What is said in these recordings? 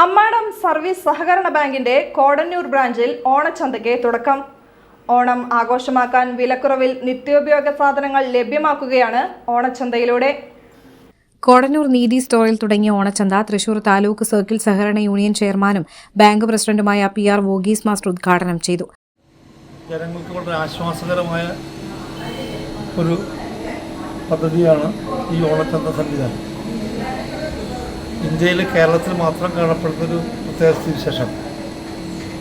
Ammadam service സഹകരണ ബാങ്കിന്റെ കോടന്നൂർ ബ്രാഞ്ചിൽ ഓണച്ചന്തയ്ക്ക് തുടക്കം. ഓണം ആഘോഷമാക്കാൻ വിലക്കുറവിൽ നിത്യോപയോഗ സാധനങ്ങൾ ലഭ്യമാക്കുകയാണ് ഓണച്ചന്തയിലൂടെ. കോടന്നൂർ നീതി സ്റ്റോറിൽ തുടങ്ങിയ ഓണച്ചന്ത തൃശൂർ താലൂക്ക് സർക്കിൾ സഹകരണ യൂണിയൻ ചെയർമാനും ബാങ്ക് പ്രസിഡന്റുമായ PR വോഗീസ് മാസ്റ്റർ ഉദ്ഘാടനം ചെയ്തു. ജനങ്ങൾക്ക് വളരെ ആശ്വാസകരമായ ഒരു പദ്ധതിയാണ് ഈ ഓണച്ചന്ത സംവിധാനം. ഇന്ത്യയിൽ കേരളത്തിൽ മാത്രം കാണപ്പെടുന്നൊരു പ്രത്യേക സ്ഥിതിവിശേഷം.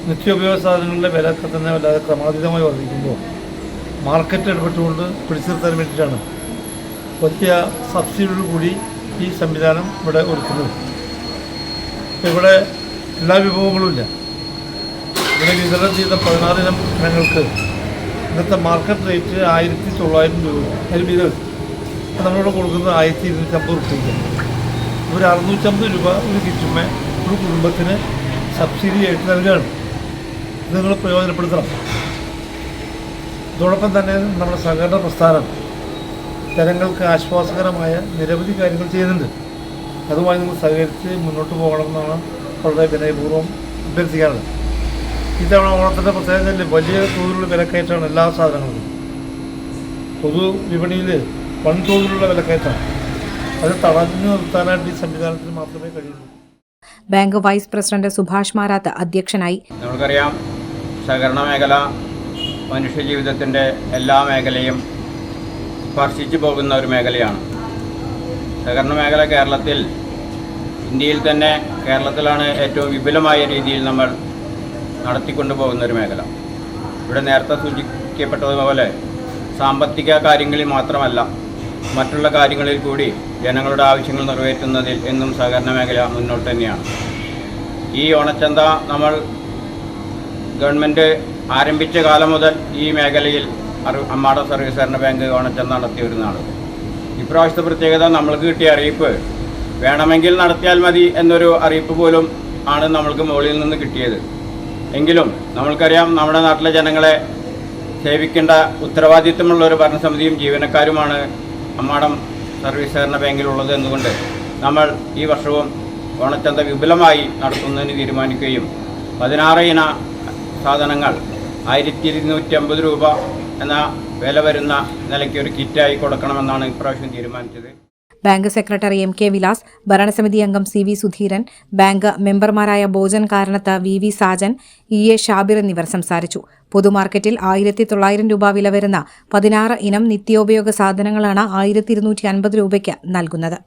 നിത്യോപയോഗ സാധനങ്ങളുടെ വിലയൊക്കെ തന്നെ വല്ലാതെ ക്രമാതീതമായി വർദ്ധിക്കുമ്പോൾ മാർക്കറ്റ് ഇടപെട്ടുകൊണ്ട് പിടിച്ചു നിർത്താൻ വേണ്ടിയിട്ടാണ് വലിയ സബ്സിഡിയോട് കൂടി ഈ സംവിധാനം ഇവിടെ ഒരുക്കുന്നത്. ഇവിടെ എല്ലാ വിഭവങ്ങളും ഇല്ല. ഇവിടെ വിതരണം ചെയ്ത 16 ഇനം ഇനങ്ങൾക്ക് ഇന്നത്തെ മാർക്കറ്റ് റേറ്റ് 1900 രൂപ. അതിൽ വീതം നമ്മളിവിടെ കൊടുക്കുന്നത് 1250 രൂപയ്ക്ക്. ഒരു 650 രൂപ ഒരു കിറ്റുമേ ഒരു കുടുംബത്തിന് സബ്സിഡി ആയിട്ട് നൽകുകയാണ്. ഇത് നിങ്ങൾ പ്രയോജനപ്പെടുത്തണം. ഇതോടൊപ്പം തന്നെ നമ്മുടെ സഹകരണ പ്രസ്ഥാനം ജനങ്ങൾക്ക് ആശ്വാസകരമായ നിരവധി കാര്യങ്ങൾ ചെയ്യുന്നുണ്ട്. അതുമായി നിങ്ങൾ സഹകരിച്ച് മുന്നോട്ട് പോകണമെന്നാണ് വളരെ വിനയപൂർവ്വം അഭ്യർത്ഥിക്കാറുള്ളത്. ഇത്തവണ ഓണത്തിൻ്റെ പ്രത്യേകത വലിയ തോതിലുള്ള വിലക്കയറ്റമാണ് എല്ലാ സാധനങ്ങൾക്കും. പൊതു വിപണിയിൽ വൻതോതിലുള്ള വിലക്കയറ്റമാണ്. അത് തടഞ്ഞു നിർത്താനായിട്ട് ഈ സംവിധാനത്തിന് മാത്രമേ കഴിയുള്ളൂ. Bank vice president Subhash Marath അധ്യക്ഷനായി. നമുക്കറിയാം, സഹകരണ മേഖല മനുഷ്യജീവിതത്തിൻ്റെ എല്ലാ മേഖലയും സ്പർശിച്ചു പോകുന്ന ഒരു മേഖലയാണ്. സഹകരണ മേഖല ഇന്ത്യയിൽ തന്നെ കേരളത്തിലാണ് ഏറ്റവും വിപുലമായ രീതിയിൽ നമ്മൾ നടത്തിക്കൊണ്ടു പോകുന്ന ഒരു മേഖല. ഇവിടെ നേരത്തെ സൂചിപ്പിക്കപ്പെട്ടതുപോലെ സാമ്പത്തിക കാര്യങ്ങളിൽ മാത്രമല്ല, മറ്റുള്ള കാര്യങ്ങളിൽ കൂടി ജനങ്ങളുടെ ആവശ്യങ്ങൾ നിറവേറ്റുന്നതിൽ എന്നും സഹകരണ മേഖല മുന്നോട്ട് തന്നെയാണ്. ഈ ഓണച്ചന്ത നമ്മൾ ഗവൺമെൻറ് ആരംഭിച്ച കാലം മുതൽ ഈ മേഖലയിൽ അമ്മാടം സർവീസ് സഹകരണ ബാങ്ക് ഓണച്ചന്ത നടത്തി വരുന്നതാണ്. ഇപ്രാവശ്യത്തെ പ്രത്യേകത നമ്മൾക്ക് കിട്ടിയ അറിയിപ്പ് വേണമെങ്കിൽ നടത്തിയാൽ മതി എന്നൊരു അറിയിപ്പ് പോലും ആണ് നമ്മൾക്ക് മുകളിൽ നിന്ന് കിട്ടിയത്. എങ്കിലും നമ്മൾക്കറിയാം, നമ്മുടെ നാട്ടിലെ ജനങ്ങളെ സേവിക്കേണ്ട ഉത്തരവാദിത്വമുള്ള ഒരു ഭരണസമിതിയും ജീവനക്കാരുമാണ് അമ്മാടം സർവീസ് സഹകരണ ബാങ്കിലുള്ളത്. എന്നുകൊണ്ട് നമ്മൾ ഈ വർഷവും ഓണച്ചന്ത വിപുലമായി നടത്തുന്നതിന് തീരുമാനിക്കുകയും 16 ഇന സാധനങ്ങൾ 1250 രൂപ എന്ന വില വരുന്ന നിലയ്ക്ക് ഒരു കിറ്റായി കൊടുക്കണമെന്നാണ് ഇപ്രാവശ്യം തീരുമാനിച്ചത്. ബാങ്ക് സെക്രട്ടറി MK വിലാസ്, ഭരണസമിതി അംഗം CV സുധീരൻ, ബാങ്ക് മെമ്പർമാരായ ഭോജൻ കാരണത്ത് VV സാജൻ, EA ഷാബിർ എന്നിവർ സംസാരിച്ചു. പൊതുമാർക്കറ്റിൽ 1900 രൂപ വില വരുന്ന 16 ഇനം നിത്യോപയോഗ സാധനങ്ങളാണ് 1250 രൂപയ്ക്ക് നൽകുന്നത്.